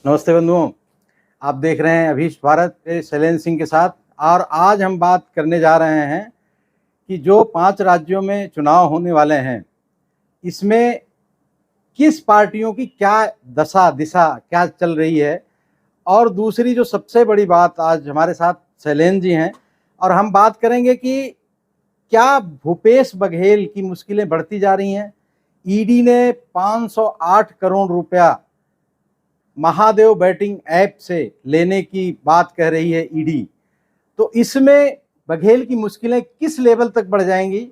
नमस्ते बंधुओं, आप देख रहे हैं अभीष्ट भारत के शैलेंद्र सिंह के साथ। और आज हम बात करने जा रहे हैं कि जो 5 राज्यों में चुनाव होने वाले हैं, इसमें किस पार्टियों की क्या दशा दिशा क्या चल रही है। और दूसरी जो सबसे बड़ी बात, आज हमारे साथ शैलेंद्र जी हैं और हम बात करेंगे कि क्या भूपेश बघेल की मुश्किलें बढ़ती जा रही हैं। ईडी ने 508 करोड़ रुपया महादेव बैटिंग ऐप से लेने की बात कह रही है ईडी। तो इसमें बघेल की मुश्किलें किस लेवल तक बढ़ जाएंगी।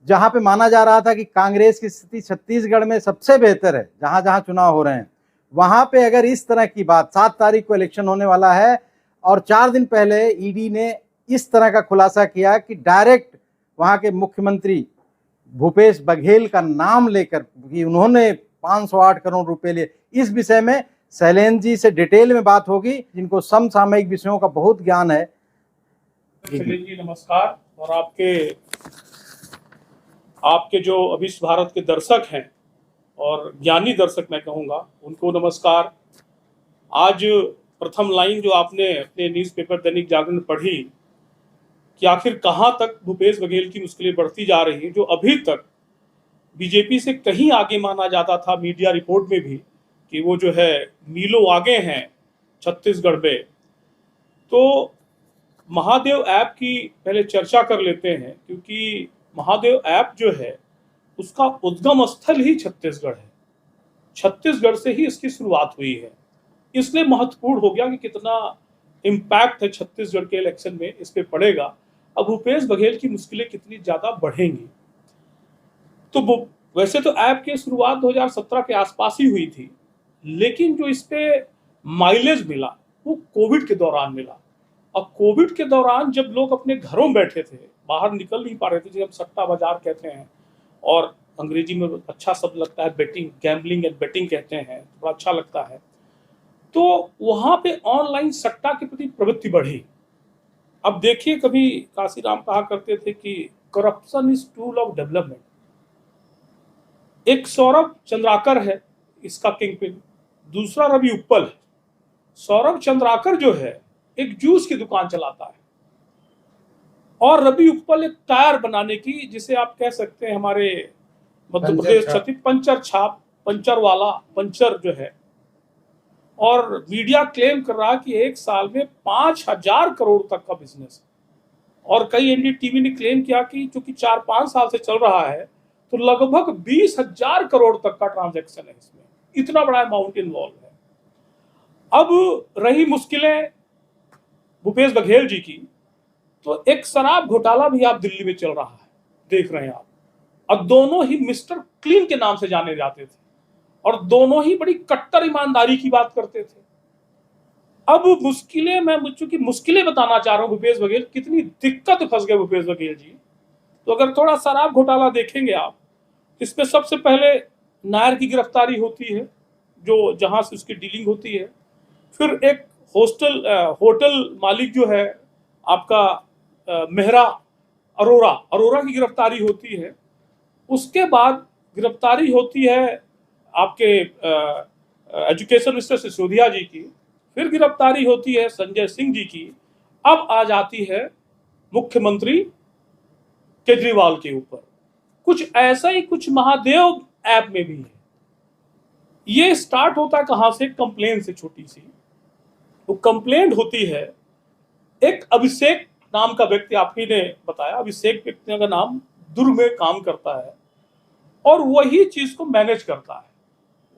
जहां पे माना जा रहा था कि कांग्रेस की स्थिति छत्तीसगढ़ में सबसे बेहतर है, जहां जहां चुनाव हो रहे हैं, वहां पे अगर इस तरह की बात, 7 तारीख को इलेक्शन होने वाला है और 4 दिन पहले ईडी ने इस तरह का खुलासा किया कि डायरेक्ट वहां के मुख्यमंत्री भूपेश बघेल का नाम लेकर कि उन्होंने 508 करोड़ रुपए लिए। इस विषय में शैलेंद्र जी से डिटेल में बात होगी, जिनको समसामयिक विषयों का बहुत ज्ञान है। शैलेंद्र जी नमस्कार। और आपके जो अभीष्ट भारत के दर्शक हैं और ज्ञानी दर्शक मैं कहूँगा, उनको नमस्कार। आज प्रथम लाइन जो आपने अपने न्यूज़पेपर दैनिक जागरण पढ़ी कि आखिर कहाँ तक भूपेश बघेल की मुश्किलें बढ़ती जा रही हैं, जो अभी तक बीजेपी से कहीं आगे माना जाता था मीडिया रिपोर्ट में भी कि वो जो है मीलों आगे हैं छत्तीसगढ़ में। तो महादेव ऐप की पहले चर्चा कर लेते हैं, क्योंकि महादेव ऐप जो है उसका उद्गम स्थल ही छत्तीसगढ़ है। छत्तीसगढ़ से ही इसकी शुरुआत हुई है, इसलिए महत्वपूर्ण हो गया कि कितना इम्पैक्ट है छत्तीसगढ़ के इलेक्शन में इस पे पड़ेगा। अब भूपेश बघेल की मुश्किलें कितनी ज्यादा बढ़ेंगी। तो वैसे तो ऐप की शुरुआत 2017 के आसपास ही हुई थी, लेकिन जो इस पे माइलेज मिला वो कोविड के दौरान मिला। और कोविड के दौरान जब लोग अपने घरों में बैठे थे, बाहर निकल नहीं पा रहे थे, जिसे हम सट्टा बाजार कहते हैं और अंग्रेजी में अच्छा शब्द लगता है बेटिंग, गैम्बलिंग एंड बेटिंग कहते हैं, थोड़ा अच्छा लगता है। तो वहां पे ऑनलाइन सट्टा के प्रति प्रवृत्ति बढ़ी। अब देखिए, कभी काशीराम कहा करते थे कि corruption is tool of development. एक सौरभ चंद्राकर है इसका किंगपिन, दूसरा रवि उप्पल है। सौरभ चंद्राकर जो है एक जूस की दुकान चलाता है और रवि उप्पल एक टायर बनाने की, जिसे आप कह सकते हैं हमारे मध्य प्रदेश छत्तीस पंचर छाप, पंचर वाला पंचर जो है। और मीडिया क्लेम कर रहा है कि एक साल में 5,000 करोड़ तक का बिजनेस है। और कई एनडीटीवी ने क्लेम किया कि चूंकि 4-5 साल से चल रहा है तो लगभग 20,000 करोड़ तक का ट्रांजैक्शन है इसमें, इतना बड़ा अमाउंट इन्वॉल्व है। अब रही मुश्किलें भूपेश बघेल जी की, तो एक शराब घोटाला भी आप दिल्ली में चल रहा है, देख रहे हैं आप। अब दोनों ही मिस्टर क्लीन के नाम से जाने जाते थे और दोनों ही बड़ी कट्टर ईमानदारी की बात करते थे। अब मुश्किलें, मैं चूंकि मुश्किलें बताना चाह रहा हूं भूपेश बघेल, कितनी दिक्कत फंस गए भूपेश बघेल जी। तो अगर थोड़ा शराब घोटाला देखेंगे आप, इसमें सबसे पहले नायर की गिरफ्तारी होती है, जो जहां से उसकी डीलिंग होती है। फिर एक होटल मालिक जो है आपका मेहरा अरोरा की गिरफ्तारी होती है। उसके बाद गिरफ्तारी होती है आपके एजुकेशन मिनिस्टर सिसोदिया जी की। फिर गिरफ्तारी होती है संजय सिंह जी की। अब आ जाती है मुख्यमंत्री केजरीवाल के ऊपर। कुछ ऐसा ही कुछ महादेव ऐप में भी है। ये स्टार्ट होता है कहां से? कंप्लेन से, छोटी सी वो कंप्लेंट होती है। एक अभिषेक नाम का व्यक्ति, आप ही ने बताया, अभिषेक व्यक्ति का नाम दुर्ग में काम करता है और वही चीज को मैनेज करता है।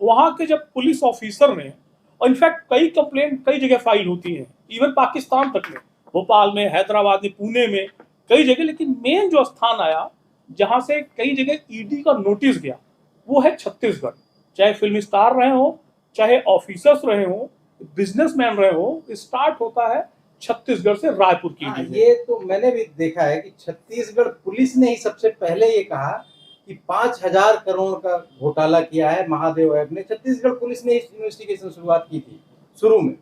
वहां के जब पुलिस ऑफिसर ने, और इनफैक्ट कई कंप्लेंट कई जगह फाइल होती है, इवन पाकिस्तान तक में, भोपाल में, हैदराबाद में, पुणे में, कई जगह। लेकिन मेन जो स्थान आया जहां से कई जगह ईडी का नोटिस गया, वो है छत्तीसगढ़। चाहे फिल्म स्टार रहे हो, चाहे ऑफिसर्स रहे हो, बिजनेसमैन रहे हो, स्टार्ट होता है छत्तीसगढ़ से, रायपुर की। ये तो मैंने भी देखा है कि छत्तीसगढ़ पुलिस ने ही सबसे पहले ये कहा कि 5,000 करोड़ का घोटाला किया है महादेव ऐप ने। छत्तीसगढ़ पुलिस ने इस इन्वेस्टिगेशन शुरुआत की थी शुरू में,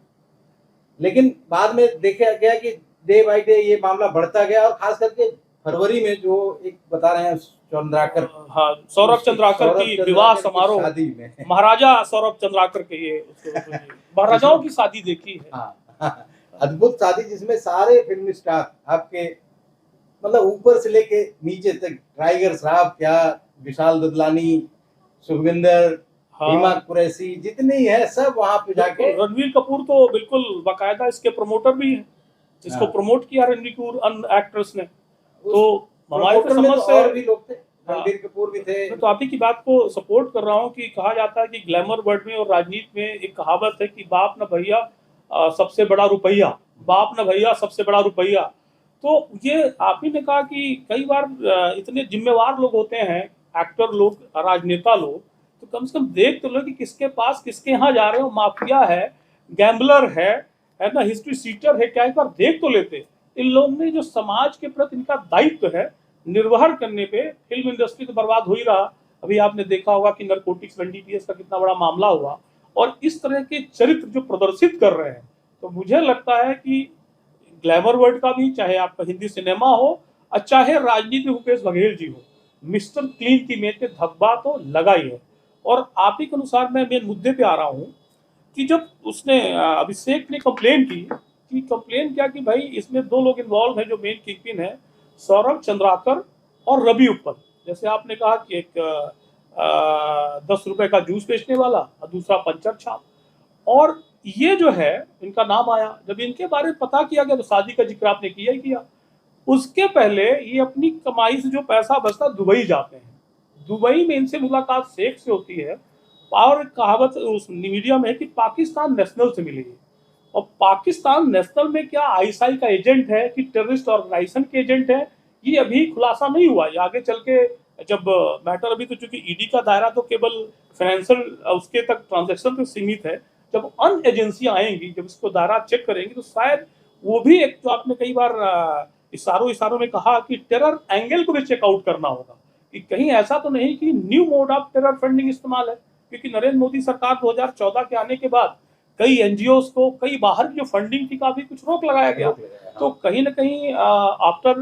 लेकिन बाद में देखा गया कि डे बाय डे ये मामला बढ़ता गया। और खास करके फरवरी में जो एक बता रहे हैं चंद्राकर, हाँ, सौरभ चंद्राकर की विवाह समारोह, शादी में महाराजा सौरभ चंद्राकर के, ये महाराजाओं की शादी देखी है। हाँ, अद्भुत शादी जिसमें सारे फिल्म स्टार आपके मतलब ऊपर से लेके नीचे तक, टाइगर श्रॉफ क्या, विशाल ददलानी, सुखविंदर, हिमा हाँ कुरैशी, जितने ही है सब वहां पे जाके। रणवीर कपूर तो बिल्कुल बाकायदा इसके प्रमोटर भी हैं, इसको हाँ। प्रमोट किया रणवीर कपूर एक्ट्रेस ने। तो हमारे प्रमोटर में समझ तो से और भी लोग थे, हाँ, रणबीर कपूर भी थे। मैं तो आप ही की बात को सपोर्ट कर रहा हूँ कि कहा जाता है कि ग्लैमर वर्ल्ड में और राजनीति में एक कहावत है कि बाप न भैया सबसे बड़ा रुपया, बाप न भैया सबसे बड़ा रुपया। तो ये आप ही ने कहा कि कई बार इतने जिम्मेवार लोग होते हैं, एक्टर लोग, राजनेता लोग, तो कम से कम देख तो लो कि किसके पास किसके यहाँ जा रहे हो। माफिया है, गैम्बलर है ना, हिस्ट्री सीटर है, क्या एक बार देख तो लेते। इन लोगों ने जो समाज के प्रति इनका दायित्व है निर्वहन करने पे, फिल्म इंडस्ट्री तो बर्बाद हो ही रहा। अभी आपने देखा होगा कि नरकोटिक्स एनडीपीएस का कितना बड़ा मामला हुआ, और इस तरह के चरित्र जो प्रदर्शित कर रहे हैं, तो मुझे लगता है कि ग्लैमर वर्ल्ड का भी, चाहे आपका हिंदी सिनेमा हो और चाहे राजनीति भूपेश बघेल जी हो, मिस्टर क्लीन की इमेज पे धब्बा तो लगा ही है। और आप ही के अनुसार मैं मेन मुद्दे पे आ रहा हूँ कि जब उसने अभिषेक ने कंप्लेन की, कि कंप्लेन क्या कि भाई इसमें दो लोग इन्वॉल्व हैं जो मेन किंगपिन है, सौरभ चंद्राकर और रवि उत्पल। जैसे आपने कहा कि एक 10 रुपए का जूस बेचने वाला और दूसरा पंचर छाप, और ये जो है इनका नाम आया। जब इनके बारे में पता किया गया तो शादी का जिक्र आपने किया ही किया। उसके पहले ये अपनी कमाई से जो पैसा बचता दुबई जाते हैं, दुबई में इनसे मुलाकात शेख से होती है, और कहावत उस मीडिया में है कि पाकिस्तान नेशनल से मिली है। और पाकिस्तान नेशनल में क्या आईएसआई का एजेंट है कि टेररिस्ट ऑर्गेनाइजेशन के एजेंट है, ये अभी खुलासा नहीं हुआ। ये आगे चल के जब मैटर, अभी तो चूंकि ईडी का दायरा तो केवल फाइनेंशियल उसके तक ट्रांजैक्शन तक सीमित है, जब अन्य एजेंसियां आएंगी, जब इसको दायरा चेक करेंगी, तो शायद वो भी एक, जो आपने कई बार इशारों इशारों में कहा कि टेरर एंगल को भी चेकआउट करना होगा कि कहीं ऐसा तो नहीं कि new mode of terror funding इस्तेमाल है। क्योंकि नरेंद्र मोदी सरकार 2014 के आने के बाद कई एनजीओ को, कई बाहर की जो फंडिंग थी, काफी कुछ रोक लगाया गया। तो कहीं ना कहीं आफ्टर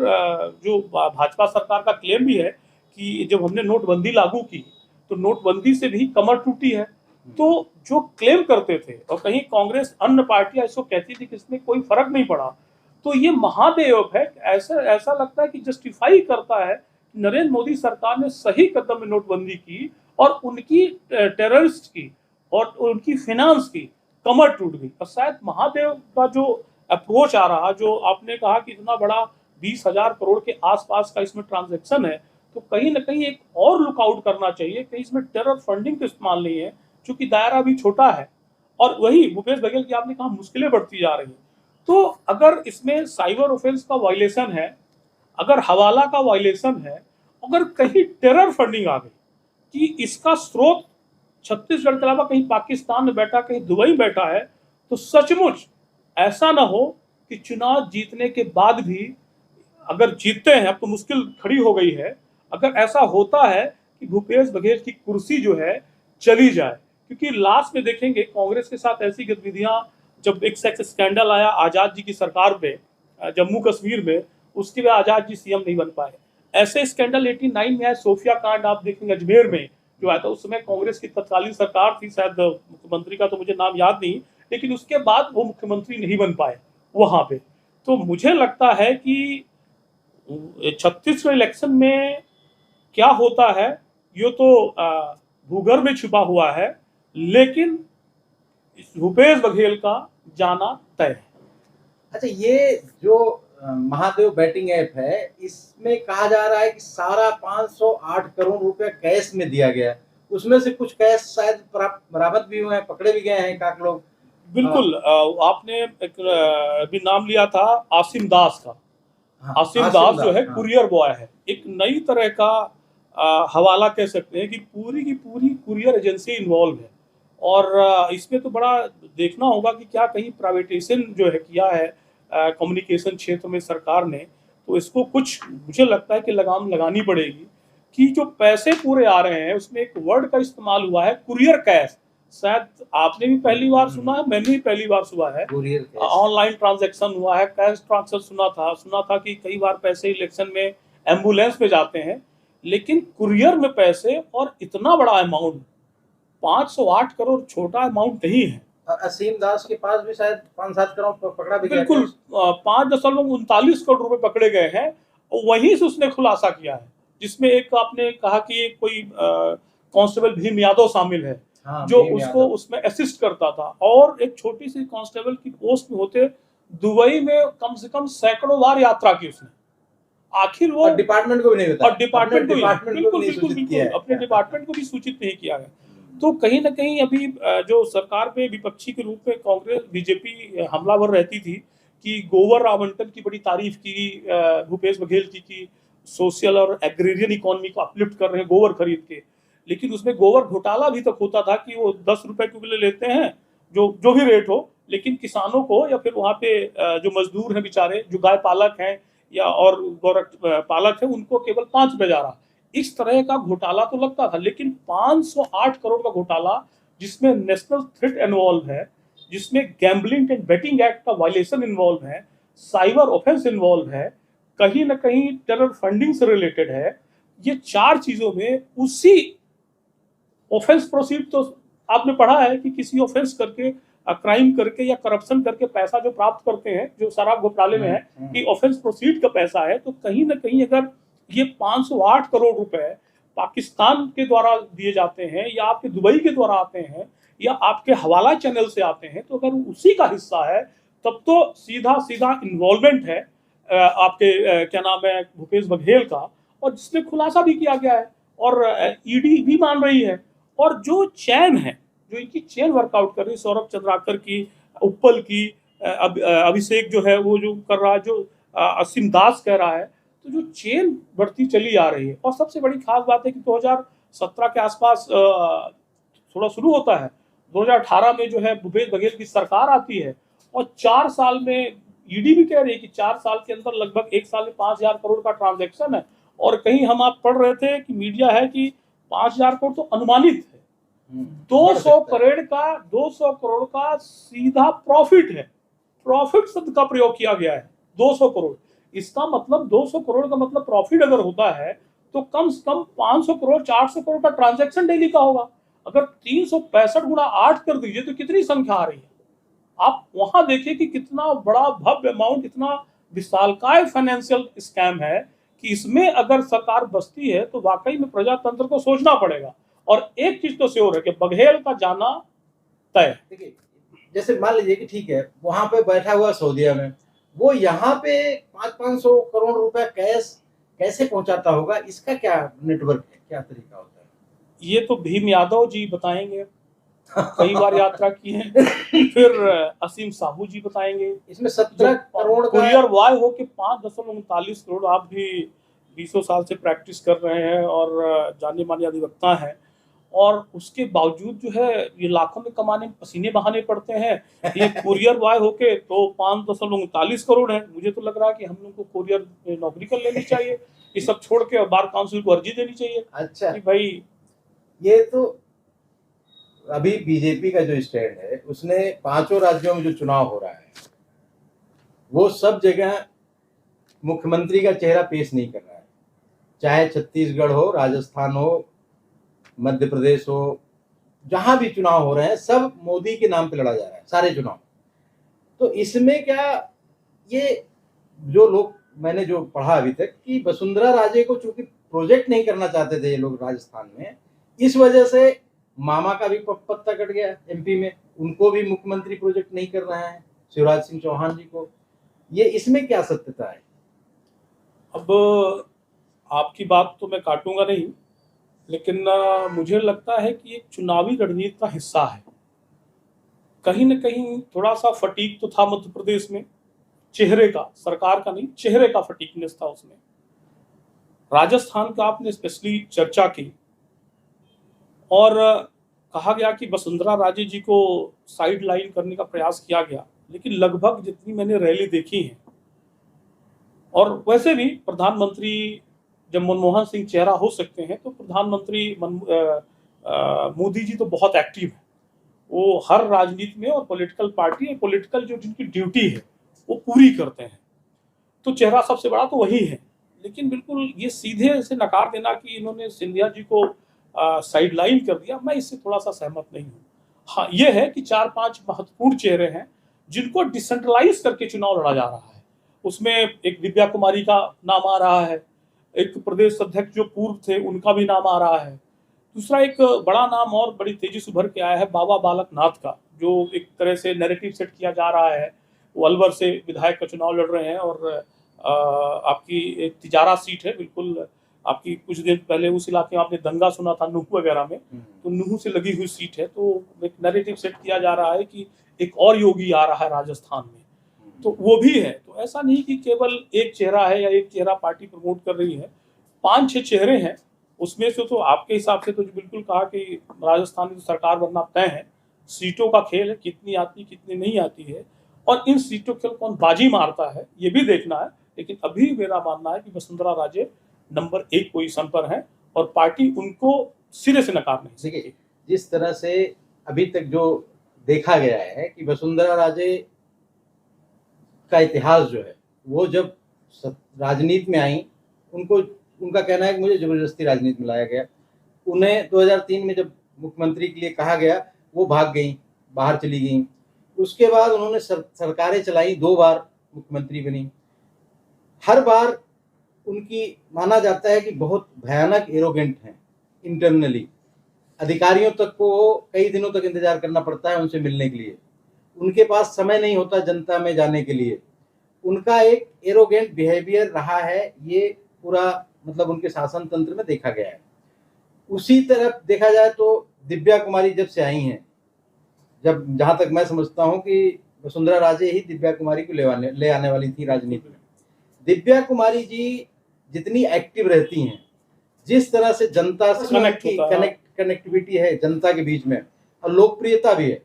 जो भाजपा सरकार का क्लेम भी है कि जब हमने नोटबंदी लागू की तो नोटबंदी से भी कमर टूटी है। तो जो क्लेम करते थे, और कहीं कांग्रेस अन्य पार्टियां इसको कहती थी कि इसमें कोई फर्क नहीं पड़ा, तो ये महाभियोग है। ऐसा ऐसा लगता है कि जस्टिफाई करता है कि नरेंद्र मोदी सरकार ने सही कदम में नोटबंदी की, और उनकी टेररिस्ट की और उनकी फाइनेंस की कमर टूट गई। और शायद महादेव का जो अप्रोच आ रहा, जो आपने कहा कि इतना बड़ा 20,000 करोड़ के आसपास का इसमें ट्रांजैक्शन है, तो कहीं ना कहीं एक और लुकआउट करना चाहिए, कहीं इसमें टेरर फंडिंग का इस्तेमाल नहीं है, क्योंकि दायरा भी छोटा है। और वही भूपेश बघेल की आपने कहा मुश्किलें बढ़ती जा रही हैं। तो अगर इसमें साइबर ऑफेंस का वायलेशन है, अगर हवाला का वायलेशन है, अगर कहीं टेरर फंडिंग आ गई कि इसका स्रोत छत्तीसगढ़ के अलावा कहीं पाकिस्तान में बैठा, कहीं दुबई में बैठा है, तो सचमुच ऐसा ना हो कि चुनाव जीतने के बाद भी, अगर जीतते हैं, अब तो मुश्किल खड़ी हो गई है, अगर ऐसा होता है कि भूपेश बघेल की कुर्सी जो है चली जाए। क्योंकि लास्ट में देखेंगे कांग्रेस के साथ ऐसी गतिविधियां, जब एक सेक्स स्कैंडल आया आजाद जी की सरकार पे जम्मू कश्मीर में, उसके बाद आजाद जी सीएम नहीं बन पाए। ऐसे स्कैंडल 89 में आया, सोफिया कांड आप देखेंगे अजमेर में जो आया था, उस समय कांग्रेस की तत्कालीन सरकार थी, शायद मुख्यमंत्री का तो मुझे नाम याद नहीं, लेकिन उसके बाद वो मुख्यमंत्री नहीं बन पाए वहां पे। तो मुझे लगता है कि छत्तीसगढ़ इलेक्शन में क्या होता है ये तो भूगर्भ में छुपा हुआ है, लेकिन भूपेश बघेल का जाना तय है। अच्छा, ये जो महादेव बैटिंग ऐप है, इसमें कहा जा रहा है कि सारा 508 करोड़ रुपए कैश में दिया गया, उसमें से कुछ कैश शायद बरामद भी हुए हैं, पकड़े भी गए हैं काक लोग। बिल्कुल, आपने एक अभी नाम लिया था आसिम दास का। हाँ, आसिम दास जो है हाँ। कुरियर बॉय है, एक नई तरह का हवाला कह सकते हैं कि पूरी की पूरी कुरियर एजेंसी इन्वॉल्व है। और इसमें तो बड़ा देखना होगा कि क्या कहीं प्राइवेटाइजेशन जो है किया है कम्युनिकेशन क्षेत्र में सरकार ने, तो इसको कुछ मुझे लगता है कि लगाम लगानी पड़ेगी। कि जो पैसे पूरे आ रहे हैं उसमें एक वर्ड का इस्तेमाल हुआ है, कुरियर कैश। शायद आपने भी पहली बार सुना है, मैंने भी पहली बार सुना है। ऑनलाइन ट्रांजैक्शन हुआ है, कैश ट्रांसफर सुना था कि कई बार पैसे इलेक्शन में एम्बुलेंस में जाते हैं, लेकिन कुरियर में पैसे, और इतना बड़ा अमाउंट 508 करोड़ छोटा अमाउंट नहीं है। असीम दास के पास भी शायद 5-7 करोड़ पकड़ा भी गया। बिल्कुल 5.39 करोड़ रुपए पकड़े गए हैं, और वहीं से उसने खुलासा किया है, जिसमें एक आपने कहा कि कोई कांस्टेबल भीम यादव शामिल है, हाँ, जो भीम उसको यादव। उसमें असिस्ट करता था, और एक छोटी सी कांस्टेबल की पोस्ट में होते दुबई में कम से कम सैकड़ों बार यात्रा की उसने। आखिर वो और डिपार्टमेंट को भी नहीं बताया, और डिपार्टमेंट को भी नहीं, डिपार्टमेंट को बिल्कुल भी नहीं बिल्कुल सूचित बिल्कुल किया अपने है। डिपार्टमेंट को भी सूचित नहीं किया गया। तो कहीं ना कहीं अभी जो सरकार पे विपक्षी के रूप में कांग्रेस बीजेपी हमलावर रहती थी कि गोबर आवंटन की बड़ी तारीफ की भूपेश बघेल की कि सोशल और एग्रेरियन इकोनॉमी को अपलिफ्ट कर रहे हैं गोबर खरीद के, लेकिन उसमें गोबर घोटाला भी तक होता था कि वो 10 रुपए किलो लेते हैं, जो जो भी रेट हो, लेकिन किसानों को या फिर वहाँ पे जो मजदूर हैं बेचारे, जो गाय पालक हैं या और गौरख पालक है, उनको केवल 5 रुपए जा रहा। इस तरह का घोटाला तो लगता था, लेकिन 508 करोड़ का घोटाला जिसमें नेशनल थ्रेट इन्वॉल्व है, जिसमें गैम्बलिंग एंड बेटिंग एक्ट का वायलेशन इन्वॉल्व है, साइबर ऑफेंस इन्वॉल्व है, कहीं ना कहीं टेरर फंडिंग से रिलेटेड है, ये 4 चीजों में उसी ऑफेंस प्रोसीड, तो आपने पढ़ा है कि किसी ऑफेंस करके, क्राइम करके या करप्शन करके पैसा जो प्राप्त करते हैं, जो शराब घोटाले में है कि ऑफेंस प्रोसीड का पैसा है, तो कहीं ना कहीं अगर ये 508 करोड़ रुपए पाकिस्तान के द्वारा दिए जाते हैं या आपके दुबई के द्वारा आते हैं या आपके हवाला चैनल से आते हैं, तो अगर उसी का हिस्सा है तब तो सीधा सीधा इन्वॉल्वमेंट है आपके क्या नाम है भूपेश बघेल का, और जिसमें खुलासा भी किया गया है और ईडी भी मान रही है। और जो चैन है, जो इनकी चेन वर्कआउट कर रही है, सौरभ चंद्राकर की, उप्पल की, अभिषेक जो है वो जो कर रहा है, जो असीम दास कह रहा है, तो जो चेन बढ़ती चली आ रही है। और सबसे बड़ी खास बात है कि 2017 के आसपास थोड़ा शुरू होता है, 2018 में जो है भूपेश बघेल की सरकार आती है, और 4 साल में ईडी भी कह रही है कि 4 साल के अंदर लगभग 1 साल में 5,000 करोड़ का ट्रांजैक्शन है। और कहीं हम आप पढ़ रहे थे कि मीडिया है कि 5,000 करोड़ तो अनुमानित है, 200 करोड़ का सीधा प्रॉफिट है, प्रॉफिट शब्द का प्रयोग किया गया है, 200 करोड़। इसका मतलब 200 करोड़ का मतलब प्रॉफिट अगर होता है तो कम से कम 500 करोड़ 400 करोड़ का ट्रांजैक्शन डेली का होगा। अगर 365 गुणा 8 कर दीजिए तो कितनी संख्या आ रही है। आप वहां देखिए कि कितना बड़ा भव्य अमाउंट, इतना विशालकाय फाइनेंशियल स्कैम है कि इसमें अगर सरकार बसती है तो वाकई में प्रजातंत्र को सोचना पड़ेगा। और एक चीज तो श्योर है कि बघेल का जाना तय है। देखिए, जैसे मान लीजिए कि ठीक है, वहां पे बैठा हुआ सऊदीया में, वो यहाँ पे 500-500 करोड़ रुपए कैश कैसे पहुंचाता होगा, इसका क्या नेटवर्क है, क्या तरीका होता है? ये तो भीम यादव जी बताएंगे, कई बार यात्रा की है। फिर असीम साहू जी बताएंगे। इसमें 17 करोड़ का कुरियर वाय हो के 5.39 करोड़। आप भी 20 साल से प्रैक्टिस कर रहे हैं और जाने माने अधिवक्ता हैं, और उसके बावजूद जो है ये लाखों में कमाने में पसीने बहाने पड़ते हैं। ये कुरियर बॉय होके तो 5.39 करोड़ है। मुझे तो लग रहा है कि हम लोग को कुरियर में नौकरी कर लेनी चाहिए, ये सब छोड़ के बार काउंसिल को अर्जी देनी चाहिए। अच्छा, कि भाई ये तो अभी बीजेपी का जो स्टैंड है, उसने 5 राज्यों में जो चुनाव हो रहा है वो सब जगह मुख्यमंत्री का चेहरा पेश नहीं कर रहा है, चाहे छत्तीसगढ़ हो, राजस्थान हो, मध्य प्रदेश हो, जहां भी चुनाव हो रहे हैं सब मोदी के नाम पे लड़ा जा रहा है, सारे चुनाव। तो इसमें क्या, ये जो लोग, मैंने जो पढ़ा अभी तक कि वसुंधरा राजे को चूंकि प्रोजेक्ट नहीं करना चाहते थे ये लोग राजस्थान में, इस वजह से मामा का भी पत्ता कट गया एमपी में, उनको भी मुख्यमंत्री प्रोजेक्ट नहीं कर रहे हैं, शिवराज सिंह चौहान जी को। ये इसमें क्या सत्यता है? अब आपकी बात तो मैं काटूंगा नहीं, लेकिन मुझे लगता है कि एक चुनावी रणनीति का हिस्सा है। कहीं न कहीं थोड़ा सा फटीक तो था मध्य प्रदेश में, चेहरे का, सरकार का नहीं, चेहरे का फटीकनेस था उसमें। राजस्थान का आपने स्पेशली चर्चा की, और कहा गया कि वसुंधरा राजे जी को साइड लाइन करने का प्रयास किया गया, लेकिन लगभग जितनी मैंने रैली देखी है, और वैसे भी प्रधानमंत्री जब मनमोहन सिंह चेहरा हो सकते हैं तो प्रधानमंत्री मोदी जी तो बहुत एक्टिव है, वो हर राजनीति में और पॉलिटिकल पार्टी, पॉलिटिकल जो जिनकी ड्यूटी है वो पूरी करते हैं, तो चेहरा सबसे बड़ा तो वही है। लेकिन बिल्कुल ये सीधे से नकार देना कि इन्होंने सिंधिया जी को साइड लाइन कर दिया, मैं इससे थोड़ा सा सहमत नहीं हूँ। हाँ, ये है कि 4-5 महत्वपूर्ण चेहरे हैं जिनको डिसेंट्रलाइज करके चुनाव लड़ा जा रहा है। उसमें एक दिव्या कुमारी का नाम आ रहा है, एक प्रदेश अध्यक्ष जो पूर्व थे उनका भी नाम आ रहा है। दूसरा एक बड़ा नाम और बड़ी तेजी से उभर के आया है बाबा बालक नाथ का, जो एक तरह से नैरेटिव सेट किया जा रहा है। वो अलवर से विधायक का चुनाव लड़ रहे हैं और आपकी एक तिजारा सीट है, बिल्कुल आपकी कुछ दिन पहले उस इलाके में आपने दंगा सुना था नूह वगैरह में, तो नूह से लगी हुई सीट है। तो एक नैरेटिव सेट किया जा रहा है कि एक और योगी आ रहा है राजस्थान में, तो वो भी है। तो ऐसा नहीं कि केवल एक चेहरा है या एक चेहरा पार्टी प्रमोट कर रही है, 5-6 चेहरे हैं। उसमें से तो आपके हिसाब से तो जो बिल्कुल कहा कि राजस्थान में तो सरकार बनना तय है, सीटों का खेल है, कितनी आती कितनी नहीं आती है और इन सीटों के कौन बाजी मारता है ये भी देखना है। लेकिन अभी मेरा मानना है कि वसुंधरा राजे नंबर 1 पोजीशन पर है और पार्टी उनको सिरे से नकार नहीं सकती। देखिए, जिस तरह से अभी तक जो देखा गया है कि वसुंधरा राजे का इतिहास जो है, वो जब राजनीति में आई, उनको उनका कहना है कि मुझे जबरदस्ती राजनीति में लाया गया। उन्हें 2003 में जब मुख्यमंत्री के लिए कहा गया, वो भाग गई, बाहर चली गई। उसके बाद उन्होंने सरकारें चलाई, 2 बार मुख्यमंत्री बनी। हर बार उनकी माना जाता है कि बहुत भयानक एरोगेंट हैं इंटरनली। अधिकारियों तक को कई दिनों तक इंतजार करना पड़ता है उनसे मिलने के लिए। उनके पास समय नहीं होता जनता में जाने के लिए। उनका एक एरोगेंट बिहेवियर रहा है, ये पूरा मतलब उनके शासन तंत्र में देखा गया है। उसी तरफ देखा जाए तो दिव्या कुमारी जब से आई हैं, जब जहाँ तक मैं समझता हूँ कि वसुंधरा राजे ही दिव्या कुमारी को ले आने वाली थी राजनीति में। दिव्या कुमारी जी जितनी एक्टिव रहती हैं, जिस तरह से जनता से कनेक्टिविटी है जनता के बीच में और लोकप्रियता भी है,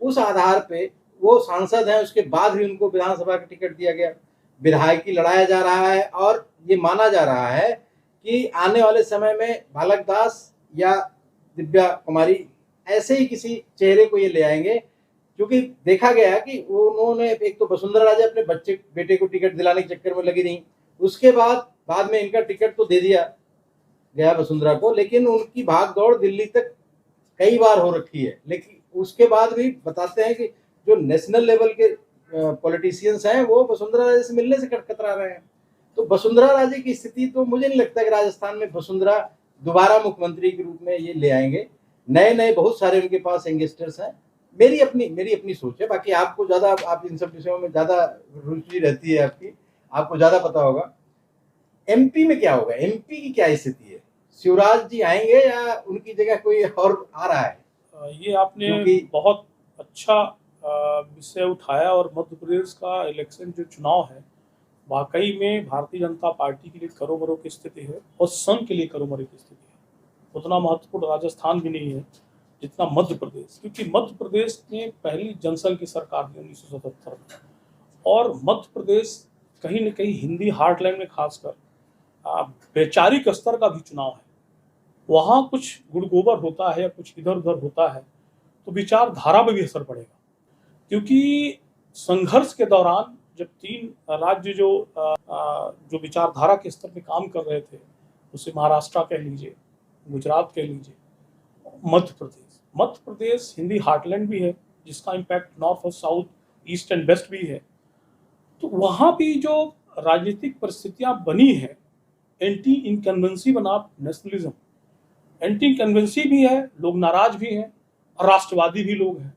उस आधार पे वो सांसद हैं, उसके बाद भी उनको विधानसभा का टिकट दिया गया। विधायकी लड़ाया जा रहा है और ये माना जा रहा है कि आने वाले समय में बालक दास या दिव्या कुमारी ऐसे ही किसी चेहरे को ये ले आएंगे, क्योंकि देखा गया है कि उन्होंने एक तो वसुंधरा राजे अपने बेटे को टिकट दिलाने के चक्कर में लगी रही। उसके बाद में इनका टिकट तो दे दिया गया वसुंधरा को, लेकिन उनकी भाग दौड़ दिल्ली तक कई बार हो रखी है। लेकिन उसके बाद भी बताते हैं कि जो नेशनल लेवल के पॉलिटिशियंस हैं वो वसुंधरा राजे से मिलने से कतरा रहे हैं। तो वसुंधरा राजे की स्थिति तो मुझे नहीं लगता कि राजस्थान में वसुंधरा दोबारा मुख्यमंत्री के रूप में ये ले आएंगे। नए बहुत सारे उनके पास यंगस्टर्स हैं। मेरी अपनी सोच है, बाकी आपको ज्यादा, आप इन सब विषयों में ज्यादा रुचि रहती है आपकी, आपको ज्यादा पता होगा। एमपी में क्या होगा, एमपी की क्या स्थिति है? शिवराज जी आएंगे या उनकी जगह कोई और आ रहा है? ये आपने बहुत अच्छा विषय उठाया और मध्य प्रदेश का इलेक्शन जो चुनाव है वाकई में भारतीय जनता पार्टी के लिए करोमरो की स्थिति है और संघ के लिए करोमरो की स्थिति है। उतना महत्वपूर्ण राजस्थान भी नहीं है जितना मध्य प्रदेश, क्योंकि मध्य प्रदेश में पहली जनसंघ की सरकार थी 1977 में और मध्य प्रदेश कहीं न कहीं हिंदी हार्टलैंड में खासकर वैचारिक स्तर का भी चुनाव है। वहाँ कुछ गुड़ गोबर होता है या कुछ इधर उधर होता है तो विचारधारा में भी असर पड़ेगा, क्योंकि संघर्ष के दौरान जब 3 राज्य जो विचारधारा के स्तर पे काम कर रहे थे, उसे महाराष्ट्र कह लीजिए, गुजरात कह लीजिए, मध्य प्रदेश हिंदी हार्टलैंड भी है जिसका इम्पैक्ट नॉर्थ और साउथ, ईस्ट एंड वेस्ट भी है। तो वहाँ भी जो राजनीतिक परिस्थितियाँ बनी है, एंटी इनकन्वेंसी बना नेशनलिज्म, एंटी इनकन्वेंसी भी है, लोग नाराज भी हैं और राष्ट्रवादी भी लोग हैं,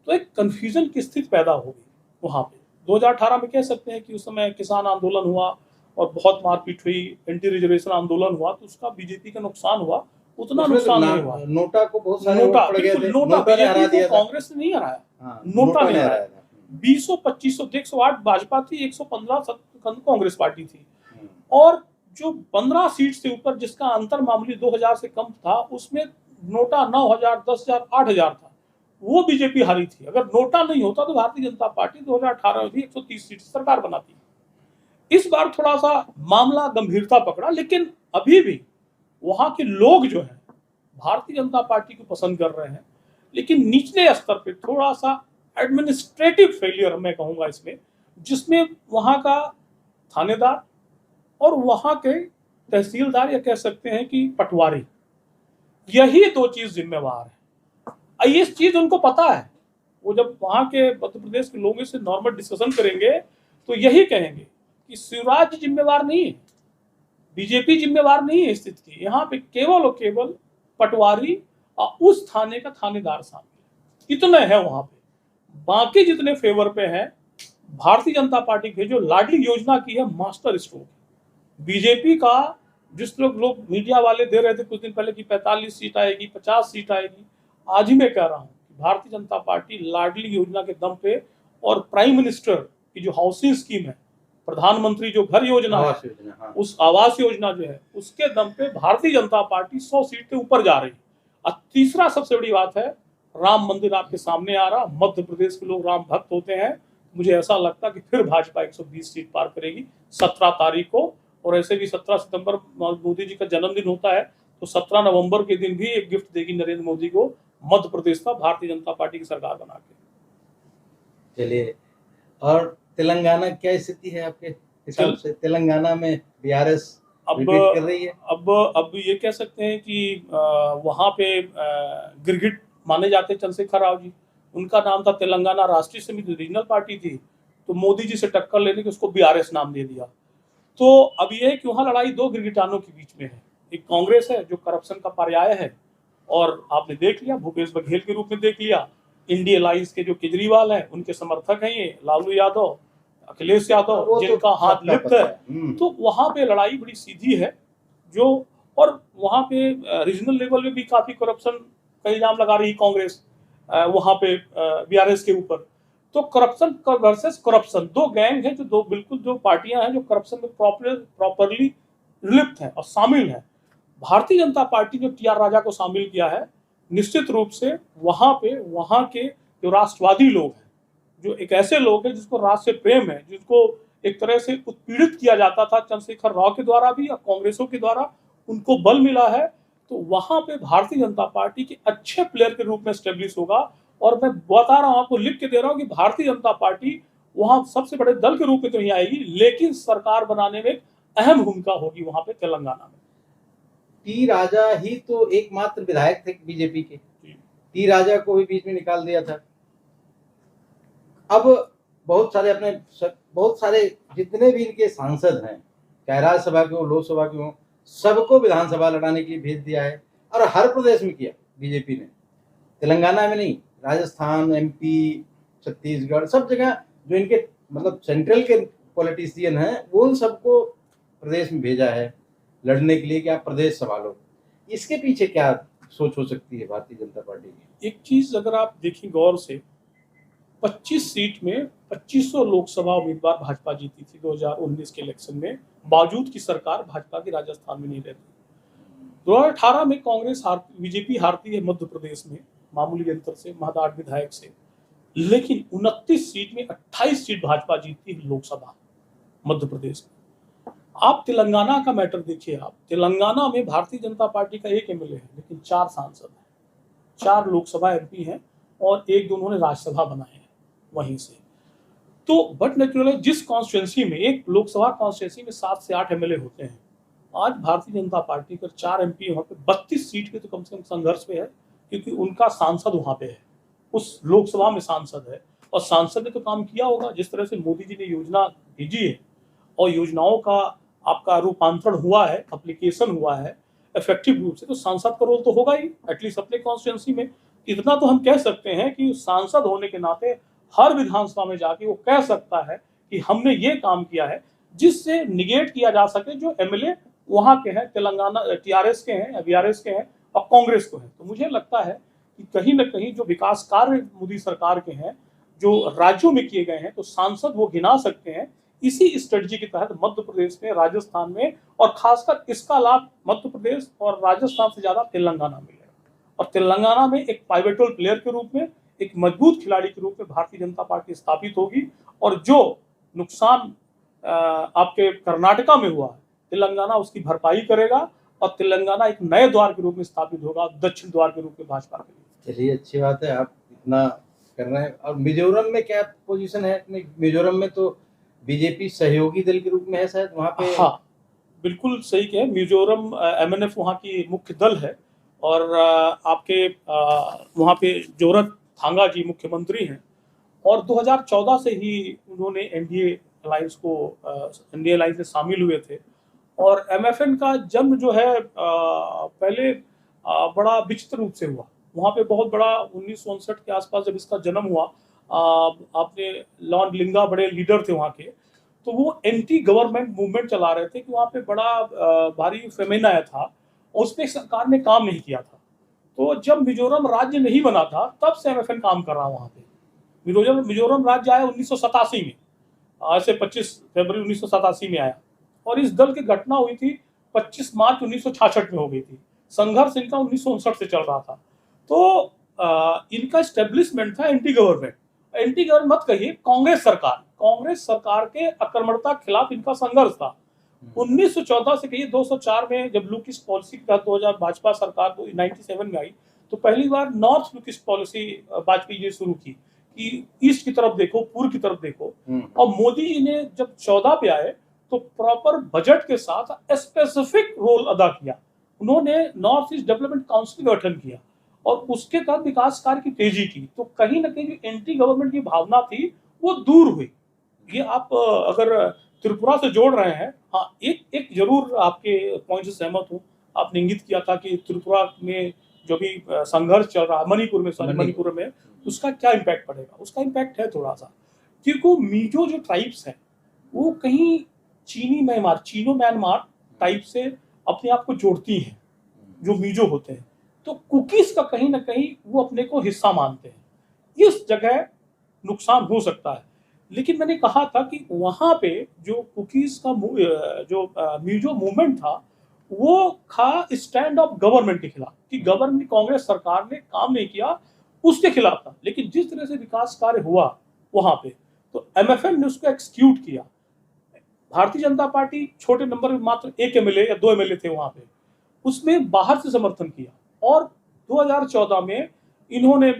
तो एक कन्फ्यूजन की स्थिति पैदा होगी वहाँ पे। 2018 में कह सकते हैं कि उस समय किसान आंदोलन हुआ और बहुत मारपीट हुई, एंटी रिजर्वेशन आंदोलन हुआ, तो उसका बीजेपी का नुकसान हुआ, उतना नुकसान नहीं हुआ। नोटा को बहुत सारे नोटा पड़ गए थे, नोटा बीजेपी को कांग्रेस ने नहीं हराया, नोटा ने हराया। 200-2500 भाजपा थी, 115 कांग्रेस पार्टी थी और जो 15 सीट से ऊपर जिसका अंतर मामूली 2000 से कम था, उसमें नोटा 9000, 10000, 8000 था, वो बीजेपी हारी थी। अगर नोटा नहीं होता तो भारतीय जनता पार्टी 2018 में भी 130 सीट सरकार बनाती। इस बार थोड़ा सा मामला गंभीरता पकड़ा, लेकिन अभी भी वहां के लोग जो हैं भारतीय जनता पार्टी को पसंद कर रहे हैं, लेकिन निचले स्तर पे थोड़ा सा एडमिनिस्ट्रेटिव फेलियर मैं कहूंगा इसमें, जिसमें वहां का थानेदार और वहां के तहसीलदार या कह सकते हैं कि पटवारी, यही 2 चीज जिम्मेवार है। ये चीज उनको पता है। वो जब वहां के मध्य प्रदेश के लोगों से नॉर्मल डिस्कशन करेंगे तो यही कहेंगे कि शिवराज जिम्मेवार नहीं है, बीजेपी जिम्मेवार नहीं है स्थिति की, यहाँ पे केवल और केवल पटवारी और उस थाने का थानेदार शामिल है, इतने हैं वहां पे। बाकी जितने फेवर पे हैं भारतीय जनता पार्टी के, जो लाडली योजना की है मास्टर स्ट्रोक, बीजेपी का जिस लोग मीडिया वाले दे रहे थे कुछ दिन पहले कि 45 सीट आएगी, 50 सीट आएगी, आज ही मैं कह रहा हूं कि भारतीय जनता पार्टी लाडली योजना के दम पे और प्राइम मिनिस्टर की जो हाउसिंग स्कीम है, प्रधानमंत्री जो घर योजना है, हाँ। उस आवास योजना जो है उसके दम पे भारतीय जनता पार्टी 100 सीट के ऊपर जा रही। और तीसरा सबसे बड़ी बात है, राम मंदिर आपके सामने आ रहा। मध्य प्रदेश के लोग राम भक्त होते हैं, मुझे ऐसा लगता कि फिर भाजपा 120 सीट पार करेगी 17 तारीख को। और ऐसे भी 17 सितंबर मोदी जी का जन्मदिन होता है, तो 17 नवंबर के दिन भी एक गिफ्ट देगी नरेंद्र मोदी को मध्य प्रदेश का भारतीय जनता पार्टी की सरकार बना के। चलिए, और तेलंगाना क्या स्थिति है आपके हिसाब से? तेलंगाना में बीआरएस रिपीट कर रही है। अब ये कह सकते हैं कि वहां पे गिरगिट माने जाते चंद्रशेखर राव जी, उनका नाम था तेलंगाना राष्ट्रीय समिति, रीजनल पार्टी थी, तो मोदी जी से टक्कर लेने के उसको बीआरएस नाम दे दिया। तो अब ये है कि वहां लड़ाई दो गिरगिटानों के बीच में है। एक कांग्रेस है जो करप्शन का पर्याय है, और आपने देख लिया भूपेश बघेल के रूप में देख लिया, इंडिया अलायंस के जो केजरीवाल है उनके समर्थक हैं ये लालू यादव, अखिलेश यादव, जिनका हाथ लिप्त है। तो वहां पे लड़ाई बड़ी सीधी है जो, और वहां पे रीजनल लेवल में भी काफी करप्शन का इल्जाम लगा रही कांग्रेस वहां पे बीआरएस के ऊपर। तो करप्शन वर्सेस करप्शन, दो गैंग है, जो दो बिल्कुल जो पार्टियां हैं जो करप्शन में प्रॉपरली लिप्त हैं और शामिल हैं। भारतीय जनता पार्टी जो टीआर राजा को शामिल किया है, निश्चित रूप से वहां के जो राष्ट्रवादी लोग हैं, जो एक ऐसे लोग हैं जिसको राष्ट्र से प्रेम है, जिसको एक तरह से उत्पीड़ित किया जाता था चंद्रशेखर राव के द्वारा भी और कांग्रेसों के द्वारा, उनको बल मिला है। तो वहां पे भारतीय जनता पार्टी के अच्छे प्लेयर के रूप में स्टेब्लिश होगा। और मैं बता रहा हूं, आपको लिख के दे रहा हूं कि भारतीय जनता पार्टी वहां सबसे बड़े दल के रूप में तो नहीं आएगी, लेकिन सरकार बनाने में एक अहम भूमिका होगी वहां पे तेलंगाना में। टी राजा ही तो एकमात्र विधायक थे बीजेपी के, टी राजा को भी बीच में निकाल दिया था। अब बहुत सारे जितने भी इनके सांसद हैं, चाहे राज्यसभा के हो, लोकसभा के हो, सबको विधानसभा लड़ाने के लिए भेज दिया है। और हर प्रदेश में किया बीजेपी ने, तेलंगाना में नहीं, राजस्थान, एमपी, छत्तीसगढ़, सब जगह जो इनके मतलब सेंट्रल के पॉलिटिशियन हैं, वो उन सबको प्रदेश में भेजा है लड़ने के लिए कि आप प्रदेश संभालो। इसके पीछे क्या सोच हो सकती है भारतीय जनता पार्टी की? एक चीज अगर आप देखें गौर से, 25 सीट में 2500 लोकसभा उम्मीदवार भाजपा जीती थी 2019 के इलेक्शन में, बावजूद की सरकार भाजपा की राजस्थान में नहीं रहती। 2018 में कांग्रेस बीजेपी हारती है मध्य प्रदेश में मामूली अंतर से, महदार विधायक से, लेकिन 29 सीट में 28 सीट भाजपा जीतती है लोकसभा मध्य प्रदेश में। आप तेलंगाना का मैटर देखिए, आप तेलंगाना में भारतीय जनता पार्टी का एक एमएलए है, लेकिन 4 सांसद हैं, 4 लोकसभा एमपी हैं और एक दो उन्होंने राज्यसभा बनाए हैं वहीं से। तो बट नेचुरली जिस कॉन्स्टिट्यूंसी में, एक लोकसभा कॉन्स्टिट्यूंसी में 7 से 8 एमएलए होते हैं, आज भारतीय जनता पार्टी का 4 एमपी वहां पे 32 सीट के तो कम से कम संघर्ष पे है, क्योंकि उनका सांसद वहां पे है, उस लोकसभा में सांसद है। और सांसद ने तो काम किया होगा, जिस तरह से मोदी जी ने योजना भेजी है और योजनाओं का आपका रूपांतरण हुआ है, एप्लीकेशन हुआ है इफेक्टिव रूप से, तो सांसद का रोल तो होगा ही एटलीस्ट अपने कॉन्स्टिट्यूंसी में। इतना तो हम कह सकते हैं कि सांसद होने के नाते हर विधानसभा में जाके वो कह सकता है कि हमने ये काम किया है, जिससे निगेट किया जा सके जो एमएलए वहां के हैं, तेलंगाना टीआरएस के हैं, बीआरएस के हैं और कांग्रेस को है। तो मुझे लगता है कि कहीं न कहीं जो विकास कार्य मोदी सरकार के हैं, जो राज्यों में किए गए हैं, तो सांसद वो गिना सकते हैं। इसी स्ट्रेटजी के तहत मध्य प्रदेश में, राजस्थान में, और खासकर इसका लाभ मध्य प्रदेश और राजस्थान से ज्यादा तेलंगाना में है। और तेलंगाना में एक पाइवेटल प्लेयर के रूप में, एक मजबूत खिलाड़ी के रूप में भारतीय जनता पार्टी स्थापित होगी। और जो नुकसान आपके कर्नाटका में हुआ है, तेलंगाना उसकी भरपाई करेगा और तेलंगाना एक नए द्वार के रूप में स्थापित होगा, दक्षिण द्वार के रूप में भाजपा के लिए। चलिए, अच्छी बात है आप इतना कर रहे हैं। और मिजोरम में क्या पोजीशन है? मिजोरम में तो बीजेपी सहयोगी दल के रूप में है शायद वहाँ पे। हाँ, बिल्कुल सही कहे, मिजोरम एमएनएफ वहाँ की मुख्य दल है और आपके वहाँ पे जोरमथांगा जी मुख्यमंत्री हैं, और 2014 से ही उन्होंने एनडीए अलायंस में शामिल हुए थे। और एमएफएन का जन्म जो है पहले बड़ा विचित्र रूप से हुआ। वहाँ पे बहुत बड़ा 1959 के आसपास जब इसका जन्म हुआ, आपने लॉर्ड लिंगा बड़े लीडर थे वहाँ के, तो वो एंटी गवर्नमेंट मूवमेंट चला रहे थे कि वहाँ पे बड़ा भारी फेमेन आया था और उस पर सरकार ने काम नहीं किया था। तो जब मिजोरम राज्य नहीं बना था तब से एमएफएन काम कर रहा वहाँ पे। मिजोरम राज्य आया 1987 में, आज से 25 फरवरी 1987 में आया, और इस दल की घटना हुई थी 25 मार्च 1966 में हो गई थी। संघर्ष इनका 1959 से चल रहा था। तो इनका एस्टेब्लिशमेंट था एंटी गवर्नमेंट मत कहिए, कांग्रेस सरकार के आक्रमणता के खिलाफ इनका संघर्ष था। 1914 से कहिए 204 में जब लुक ईस्ट पॉलिसी का 2000 भाजपा सरकार 97 में आई, तो पहली बार north look east policy Vajpayee ji शुरू की कि ईस्ट की तरफ देखो, पूर्व की तरफ देखो। और मोदी जी ने जब 14 पे आए तो प्रॉपर बजट के साथ स्पेसिफिक रोल अदा किया। उन्होंने नॉर्थ ईस्ट डेवलपमेंट काउंसिल का गठन किया और उसके तहत विकास कार्य की तेजी की। तो कहीं ना कहीं जो एंटी गवर्नमेंट की भावना थी वो दूर हुई। ये आप अगर त्रिपुरा से जोड़ रहे हैं, हाँ, एक जरूर आपके पॉइंट से सहमत हूँ। आपने इंगित किया था कि त्रिपुरा में जो भी संघर्ष चल रहा है, मणिपुर में उसका क्या इम्पैक्ट पड़ेगा। उसका इम्पैक्ट है थोड़ा सा, क्योंकि मीजो जो ट्राइब्स हैं वो कहीं चीनो म्यांमार टाइप से अपने आप को जोड़ती हैं, जो मीजो होते हैं। तो कुकीज का कहीं ना कहीं वो अपने को हिस्सा मानते हैं। इस जगह नुकसान हो सकता है, लेकिन मैंने कहा था कि वहां पे जो कुकीज का जो मीजो मूवमेंट था वो था स्टैंड ऑफ गवर्नमेंट के खिलाफ, कि गवर्नमेंट कांग्रेस सरकार ने काम नहीं किया उसके खिलाफ था। लेकिन जिस तरह से विकास कार्य हुआ वहां पे, तो एमएफएन ने उसको एक्सक्यूट किया। भारतीय जनता पार्टी छोटे नंबर में मात्र 1 एमएलए या 2 एमएलए थे वहां पे, उसमें बाहर से समर्थन किया। और 2014 में इन्होंने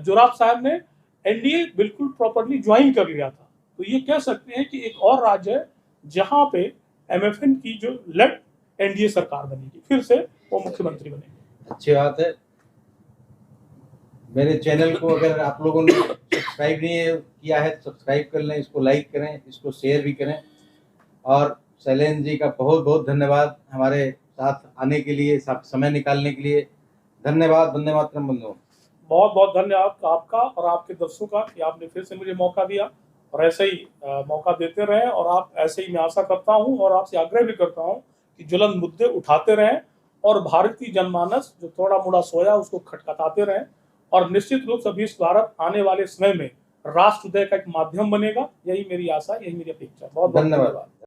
जोराब साहब ने एनडीए बिल्कुल प्रॉपर्ली ज्वाइन कर लिया था। तो ये कह सकते हैं कि एक और राज्य है जहां पे एमएफएन की जो लेड एनडीए सरकार बनेगी, फिर से वो मुख्यमंत्री बनेगी। अच्छी बात है। मेरे चैनल को अगर आप लोगों ने सब्सक्राइब नहीं किया है तो सब्सक्राइब कर लें, इसको लाइक करें, इसको शेयर भी करें। और शैलेंद्र जी का बहुत बहुत धन्यवाद हमारे साथ आने के लिए, समय निकालने के लिए। धन्यवाद। वंदे मातरम बंधुओं। बहुत बहुत धन्यवाद आपका और आपके दर्शकों का कि आपने फिर से मुझे मौका दिया, और ऐसे ही मौका देते रहें। और आप ऐसे ही, मैं आशा करता हूं और आपसे आग्रह भी करता हूं कि ज्वलंत मुद्दे उठाते रहें और भारतीय जनमानस जो थोड़ा मोड़ा सोया उसको खटखटाते रहें। और निश्चित रूप से भी भारत आने वाले समय में राष्ट्र उदय का एक माध्यम बनेगा। यही मेरी आशा, यही मेरी अपेक्षा। बहुत बहुत धन्यवाद।